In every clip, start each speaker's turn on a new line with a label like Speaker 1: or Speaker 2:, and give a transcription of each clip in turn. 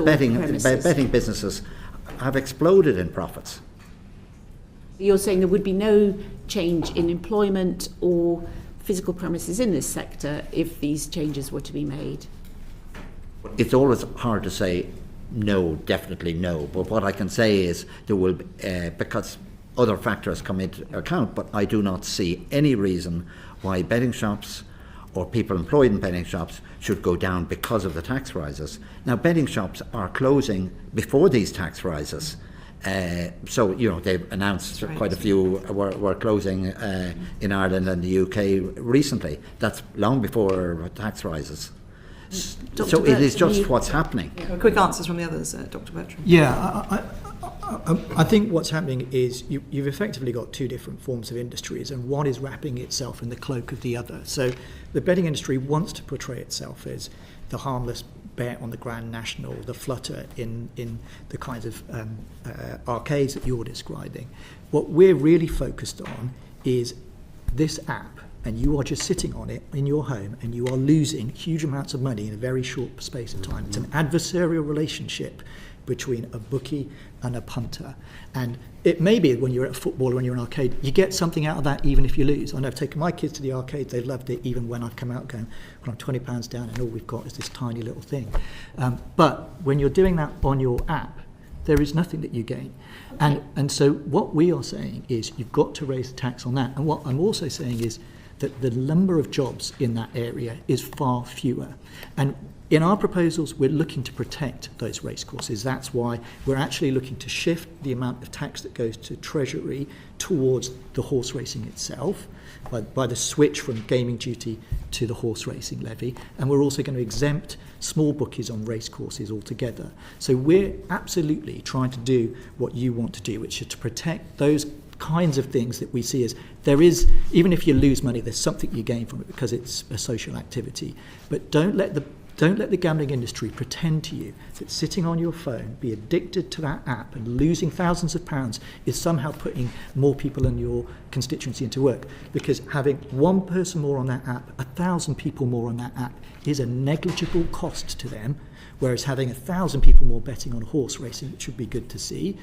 Speaker 1: betting businesses have exploded in profits.
Speaker 2: You're saying there would be no change in employment or physical premises in this sector if these changes were to be made?
Speaker 1: It's always hard to say no, definitely no. But what I can say is there will be, because other factors come into account, but I do not see any reason why betting shops or people employed in betting shops should go down because of the tax rises. Now, betting shops are closing before these tax rises. So, they've announced quite a few were closing in Ireland and the UK recently. That's long before tax rises. So it is just what's happening.
Speaker 3: Quick answers from the others, Dr. Bertram.
Speaker 4: Yeah, I think what's happening is you've effectively got two different forms of industries, and one is wrapping itself in the cloak of the other. So the betting industry wants to portray itself as the harmless bet on the Grand National, the flutter in the kinds of arcades that you're describing. What we're really focused on is this app, and you are just sitting on it in your home and you are losing huge amounts of money in a very short space of time. It's an adversarial relationship between a bookie and a punter. And it may be when you're at a football or when you're in an arcade, you get something out of that even if you lose. I know I've taken my kids to the arcade, they've loved it, even when I've come out going, well, I'm £20 down and all we've got is this tiny little thing. But when you're doing that on your app, there is nothing that you gain. And so what we are saying is you've got to raise the tax on that. And what I'm also saying is that the number of jobs in that area is far fewer. And in our proposals, we're looking to protect those racecourses. That's why we're actually looking to shift the amount of tax that goes to Treasury towards the horse racing itself by the switch from gaming duty to the horse racing levy. And we're also going to exempt small bookies on racecourses altogether. So we're absolutely trying to do what you want to do, which is to protect those kinds of things that we see as there is, even if you lose money, there's something you gain from it because it's a social activity. But don't let the gambling industry pretend to you that sitting on your phone, be addicted to that app and losing thousands of pounds is somehow putting more people in your constituency into work. Because having one person more on that app, 1,000 people more on that app is a negligible cost to them, whereas having 1,000 people more betting on horse racing, which would be good to see,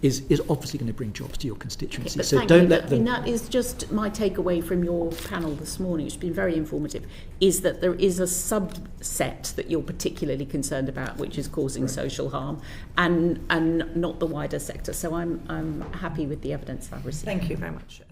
Speaker 4: is obviously going to bring jobs to your constituency.
Speaker 2: Okay,
Speaker 4: so don't let them...
Speaker 2: And that is just my takeaway from your panel this morning, which has been very informative, is that there is a subset that you're particularly concerned about, which is causing social harm, and not the wider sector. So I'm happy with the evidence I've received.
Speaker 3: Thank you very much.